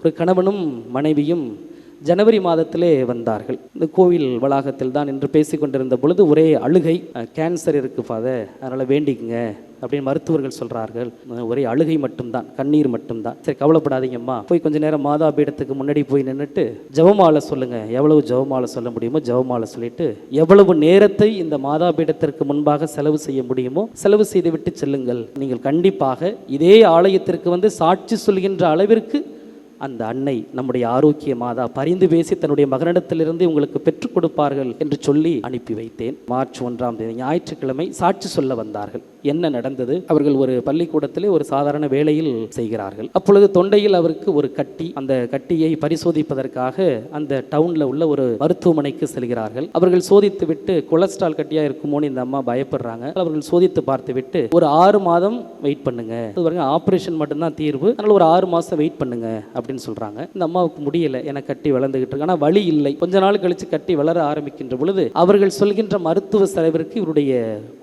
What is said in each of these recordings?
ஒரு கணவனும் மனைவியும் ஜனவரி மாதத்திலே வந்தார்கள். இந்த கோவில் வளாகத்தில் தான் என்று பேசி கொண்டிருந்த பொழுது ஒரே அழுகை. கேன்சர் இருக்கு ஃபாதர், அதனால் வேண்டிக்குங்க அப்படின்னு மருத்துவர்கள் சொல்கிறார்கள். ஒரே அழுகை மட்டும்தான், கண்ணீர் மட்டும்தான். சரி கவலைப்படாதீங்கம்மா, போய் கொஞ்ச நேரம் மாதா பீடத்துக்கு முன்னாடி போய் நின்றுட்டு ஜெபமாலை சொல்லுங்கள், எவ்வளவு ஜெபமாலை சொல்ல முடியுமோ ஜெபமாலை சொல்லிட்டு எவ்வளவு நேரத்தை இந்த மாதா பீடத்திற்கு முன்பாக செலவு செய்ய முடியுமோ செலவு செய்து விட்டு செல்லுங்கள். நீங்கள் கண்டிப்பாக இதே ஆலயத்திற்கு வந்து சாட்சி சொல்கின்ற அளவிற்கு அந்த அன்னை நம்முடைய ஆரோக்கிய மாதா பரிந்து பேசி தன்னுடைய மகனிடத்திலிருந்து உங்களுக்கு பெற்றுக் கொடுப்பார்கள் என்று சொல்லி அனுப்பி வைத்தேன். மார்ச் 1ஆம் தேதி ஞாயிற்றுக்கிழமை சாட்சி சொல்ல வந்தார்கள். என்ன நடந்தது? அவர்கள் ஒரு பள்ளிக்கூடத்திலே ஒரு சாதாரண வேலையில் செய்கிறார்கள். அப்பொழுது தொண்டையில் அவருக்கு ஒரு கட்டி, அந்த கட்டியை பரிசோதிப்பதற்காக அந்த டவுன்ல உள்ள ஒரு மருத்துவமனைக்கு செல்கிறார்கள். அவர்கள் சோதித்து விட்டு கொலஸ்ட்ரால் கட்டியா இருக்குமோன்னு இந்த அம்மா பயப்படுறாங்க. அவர்கள் சோதித்து பார்த்து விட்டு ஒரு 6 மாதம் வெயிட் பண்ணுங்க, ஆபரேஷன் மட்டும்தான் தீர்வு, அதனால ஒரு 6 மாசம் வெயிட் பண்ணுங்க அப்படின்னு சொல்றாங்க. இந்த அம்மாவுக்கு முடியல, எனக்கு கட்டி வளர்ந்துகிட்டு இருக்கு, ஆனா வலி இல்லை. கொஞ்ச நாள் கழிச்சு கட்டி வளர ஆரம்பிக்கின்ற பொழுது அவர்கள் சொல்கின்ற மருத்துவ செலவிற்கு இவருடைய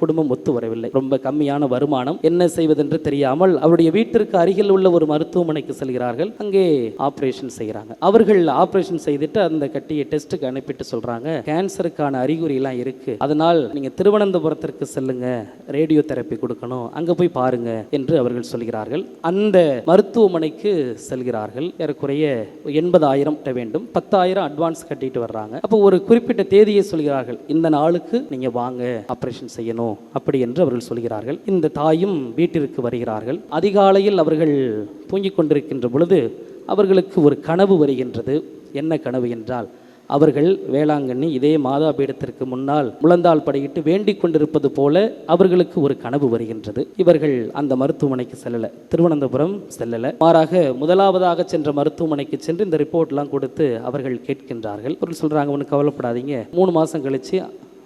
குடும்பம் ஒத்து வரவில்லை. ரொம்ப கம்மியான வருமானம், என்ன செய்வதென்று தெரியாமல் அவருடைய வீட்டிற்கு அருகில் உள்ள ஒரு மருத்துவமனைக்கு செல்கிறார்கள். அங்கே ஆபரேஷன் செய்கிறாங்க. அவர்கள் ஆபரேஷன் செய்துட்டு அந்த கட்டியை டெஸ்ட்டுக்கு அனுப்பிட்டு சொல்றாங்க, கேன்சருக்கான அறிகுறி எல்லாம் இருக்கு, அதனால் நீங்க திருவனந்தபுரத்திற்கு செல்லுங்க, ரேடியோ தெரப்பி கொடுக்கணும், அங்க போய் பாருங்க என்று அவர்கள் சொல்கிறார்கள். அந்த மருத்துவமனைக்கு செல்கிறார்கள். ஏறக்குறைய 80,000 வேண்டும், 10,000 அட்வான்ஸ் கட்டிட்டு வர்றாங்க. அப்போ ஒரு குறிப்பிட்ட தேதியை சொல்கிறார்கள், இந்த நாளுக்கு நீங்க வாங்க ஆபரேஷன் செய்யணும் அப்படி என்று அவர்கள் சொல்கிறார்கள். இந்த தாயும் வீட்டிற்கு வருகிறார்கள். அதிகாலையில் அவர்கள் தூங்கிக் கொண்டிருக்கின்ற பொழுது அவர்களுக்கு ஒரு கனவு வருகின்றது. என்ன கனவு என்றால், அவர்கள் வேளாங்கண்ணி இதே மாதா பீடத்திற்கு முன்னால் முழந்தாள் படியிட்டு வேண்டிக் கொண்டிருப்பது போல அவர்களுக்கு ஒரு கனவு வருகின்றது. இவர்கள் அந்த மருத்துவமனைக்கு செல்லல, திருவனந்தபுரம் செல்லல, மாறாக முதலாவதாக சென்ற மருத்துவமனைக்கு சென்று இந்த ரிப்போர்ட்லாம் கொடுத்து அவர்கள் கேட்கின்றார்கள். அவர்கள் சொல்றாங்க, ஒன்றும் கவலைப்படாதீங்க, 3 மாதம் கழிச்சு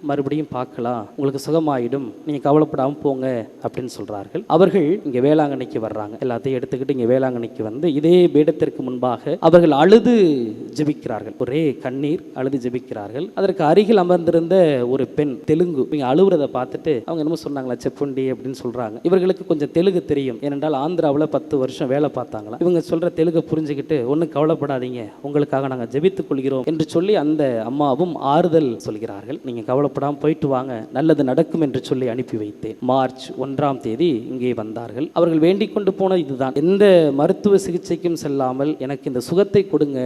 மறுபடியும் பார்க்கலாம், உங்களுக்கு சுகமாயிடும், நீங்கள் கவலைப்படாமல் போங்க அப்படின்னு சொல்கிறார்கள். அவர்கள் இங்கே வேளாங்கண்ணிக்கு வர்றாங்க. எல்லாத்தையும் எடுத்துக்கிட்டு இங்கே வேளாங்கண்ணிக்கு வந்து இதே பீடத்திற்கு முன்பாக அவர்கள் அழுது ஜெபிக்கிறார்கள். ஒரே கண்ணீர், அழுது ஜெபிக்கிறார்கள். அதற்கு அருகில் அமர்ந்திருந்த ஒரு பெண் தெலுங்கு, இங்கே அழுவுறதை பார்த்துட்டு அவங்க என்னமோ சொன்னாங்களா, செப்புண்டி அப்படின்னு சொல்கிறாங்க. இவர்களுக்கு கொஞ்சம் தெலுங்கு தெரியும், ஏனென்றால் ஆந்திராவில் 10 வருஷம் வேலை பார்த்தாங்களா. இவங்க சொல்கிற தெலுங்கை புரிஞ்சுக்கிட்டு, ஒன்றும் கவலைப்படாதீங்க, உங்களுக்காக நாங்கள் ஜெபித்துக் கொள்கிறோம் என்று சொல்லி அந்த அம்மாவும் ஆறுதல் சொல்கிறார்கள். நீங்கள் கவலைப்படாமல் போயிட்டு வாங்க, நல்லது நடக்கும் என்று சொல்லி அனுப்பி வைத்தேன். மார்ச் 1ஆம் தேதி இங்கே வந்தார்கள். அவர்கள் வேண்டிக் கொண்டு போன இதுதான், எந்த மருத்துவ சிகிச்சைக்கும் செல்லாமல் எனக்கு இந்த சுகத்தை கொடுங்க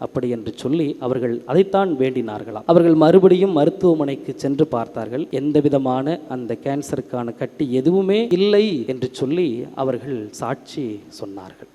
அப்படி என்று சொல்லி அவர்கள் அதைத்தான் வேண்டினார்களாம். அவர்கள் மறுபடியும் மருத்துவமனைக்கு சென்று பார்த்தார்கள். எந்த விதமான அந்த கேன்சருக்கான கட்டி எதுவுமே இல்லை என்று சொல்லி அவர்கள் சாட்சி சொன்னார்கள்.